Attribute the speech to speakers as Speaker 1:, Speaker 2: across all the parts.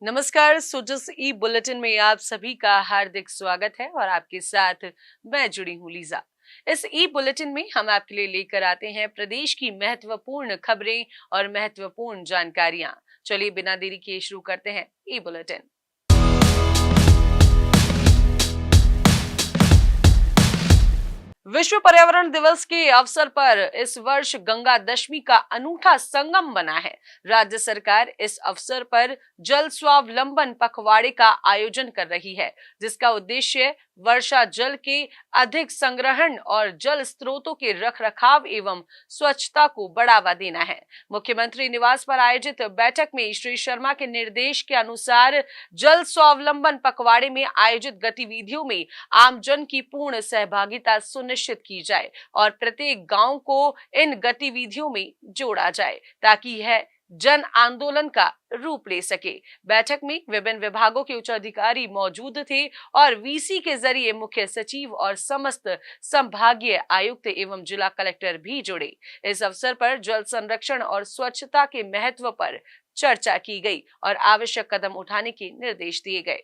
Speaker 1: नमस्कार। सुजस ई बुलेटिन में आप सभी का हार्दिक स्वागत है और आपके साथ मैं जुड़ी हूँ लीजा। इस ई बुलेटिन में हम आपके लिए लेकर आते हैं प्रदेश की महत्वपूर्ण खबरें और महत्वपूर्ण जानकारियां। चलिए बिना देरी किए शुरू करते हैं ई बुलेटिन। विश्व पर्यावरण दिवस के अवसर पर इस वर्ष गंगा दशमी का अनूठा संगम बना है। राज्य सरकार इस अवसर पर जल स्वावलंबन पखवाड़े का आयोजन कर रही है, जिसका उद्देश्य वर्षा जल के अधिक संग्रहण और जल स्रोतों के रखरखाव एवं स्वच्छता को बढ़ावा देना है। मुख्यमंत्री निवास पर आयोजित बैठक में श्री शर्मा के निर्देश के अनुसार जल स्वावलंबन पखवाड़े में आयोजित गतिविधियों में आमजन की पूर्ण सहभागिता सुनिश्चित की जाए और प्रत्येक गांव को इन गतिविधियों में जोड़ा जाए ताकि यह जन आंदोलन का रूप ले सके। बैठक में विभिन्न विभागों के उच्च अधिकारी मौजूद थे और वीसी के जरिए मुख्य सचिव और समस्त संभागीय आयुक्त एवं जिला कलेक्टर भी जुड़े। इस अवसर पर जल संरक्षण और स्वच्छता के महत्व पर चर्चा की गई और आवश्यक कदम उठाने के निर्देश दिए गए।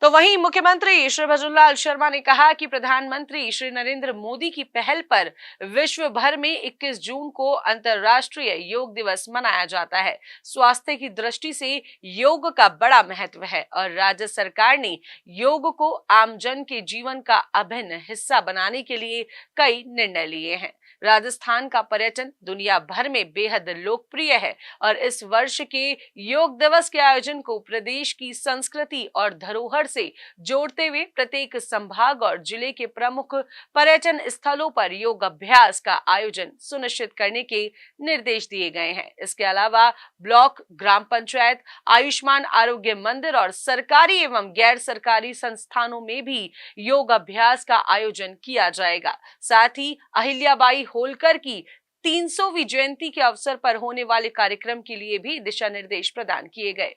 Speaker 1: तो वहीं मुख्यमंत्री श्री भजनलाल शर्मा ने कहा कि प्रधानमंत्री श्री नरेंद्र मोदी की पहल पर विश्व भर में 21 जून को अंतर्राष्ट्रीय योग दिवस मनाया जाता है। स्वास्थ्य की दृष्टि से योग का बड़ा महत्व है और राज्य सरकार ने योग को आमजन के जीवन का अभिन्न हिस्सा बनाने के लिए कई निर्णय लिए हैं। राजस्थान का पर्यटन दुनिया भर में बेहद लोकप्रिय है और इस वर्ष के योग दिवस के आयोजन को प्रदेश की संस्कृति और धरोहर से जोड़ते हुए प्रत्येक संभाग और जिले के प्रमुख पर्यटन स्थलों पर योग अभ्यास का आयोजन सुनिश्चित करने के निर्देश दिए गए हैं। इसके अलावा ब्लॉक, ग्राम पंचायत, आयुष्मान आरोग्य मंदिर और सरकारी एवं गैर सरकारी संस्थानों में भी योग अभ्यास का आयोजन किया जाएगा। साथ ही अहिल्याबाई होलकर की 300वीं जयंती के अवसर पर होने वाले कार्यक्रम के लिए भी दिशा निर्देश प्रदान किए गए।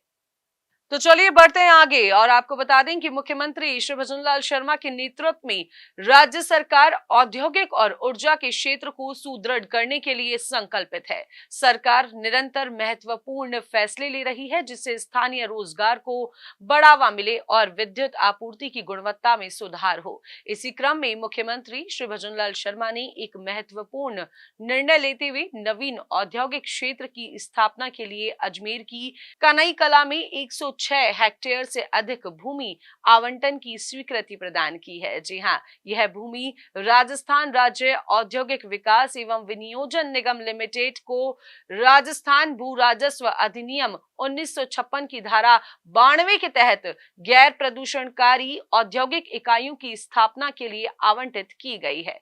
Speaker 1: तो चलिए बढ़ते हैं आगे और आपको बता दें कि मुख्यमंत्री श्री भजनलाल शर्मा के नेतृत्व में राज्य सरकार औद्योगिक और ऊर्जा के क्षेत्र को सुदृढ़ करने के लिए संकल्पित है। सरकार निरंतर महत्वपूर्ण फैसले ले रही है जिससे स्थानीय रोजगार को बढ़ावा मिले और विद्युत आपूर्ति की गुणवत्ता में सुधार हो। इसी क्रम में मुख्यमंत्री श्री भजनलाल शर्मा ने एक महत्वपूर्ण निर्णय लेते हुए नवीन औद्योगिक क्षेत्र की स्थापना के लिए अजमेर की कनई कला में 106 हेक्टेयर से अधिक भूमि आवंटन की स्वीकृति प्रदान की है। जी हां, यह भूमि राजस्थान राज्य औद्योगिक विकास एवं विनियोजन निगम लिमिटेड को राजस्थान भू राजस्व अधिनियम 1956 की धारा 92 के तहत गैर प्रदूषणकारी औद्योगिक इकाइयों की स्थापना के लिए आवंटित की गई है।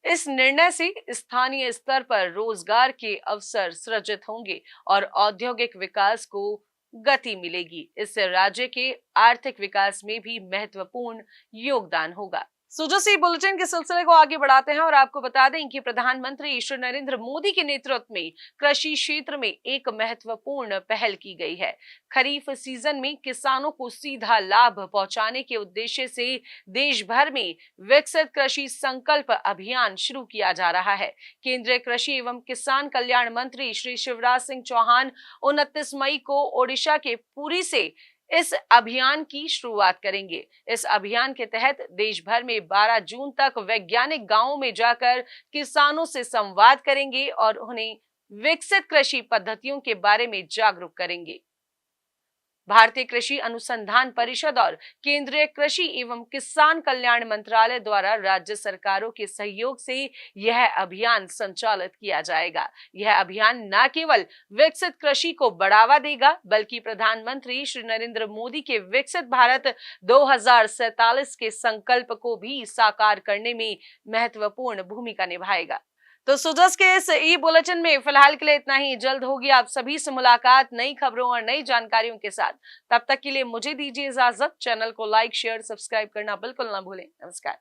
Speaker 1: इस निर्णय से स्थानीय स्तर पर रोजगार के अवसर सृजित होंगे और औद्योगिक विकास को गति मिलेगी। इससे राज्य के आर्थिक विकास में भी महत्वपूर्ण योगदान होगा। सुजसी बुलेटिन के सिलसिले को आगे बढ़ाते हैं और आपको बता दें कि प्रधानमंत्री श्री नरेंद्र मोदी के नेतृत्व में कृषि क्षेत्र में एक महत्वपूर्ण पहल की गई है। खरीफ सीजन में किसानों को सीधा लाभ पहुंचाने के उद्देश्य से देश भर में विकसित कृषि संकल्प अभियान शुरू किया जा रहा है। केंद्रीय कृषि एवं किसान कल्याण मंत्री श्री शिवराज सिंह चौहान 29 मई को ओडिशा के पुरी से इस अभियान की शुरुआत करेंगे। इस अभियान के तहत देश भर में 12 जून तक वैज्ञानिक गांवों में जाकर किसानों से संवाद करेंगे और उन्हें विकसित कृषि पद्धतियों के बारे में जागरूक करेंगे। भारतीय कृषि अनुसंधान परिषद और केंद्रीय कृषि एवं किसान कल्याण मंत्रालय द्वारा राज्य सरकारों के सहयोग से यह अभियान संचालित किया जाएगा। यह अभियान न केवल विकसित कृषि को बढ़ावा देगा बल्कि प्रधानमंत्री श्री नरेंद्र मोदी के विकसित भारत 2047 के संकल्प को भी साकार करने में महत्वपूर्ण भूमिका निभाएगा। तो सुजस के इस ई बुलेटिन में फिलहाल के लिए इतना ही। जल्द होगी आप सभी से मुलाकात नई खबरों और नई जानकारियों के साथ। तब तक के लिए मुझे दीजिए इजाजत। चैनल को लाइक, शेयर, सब्सक्राइब करना बिल्कुल ना भूलें। नमस्कार।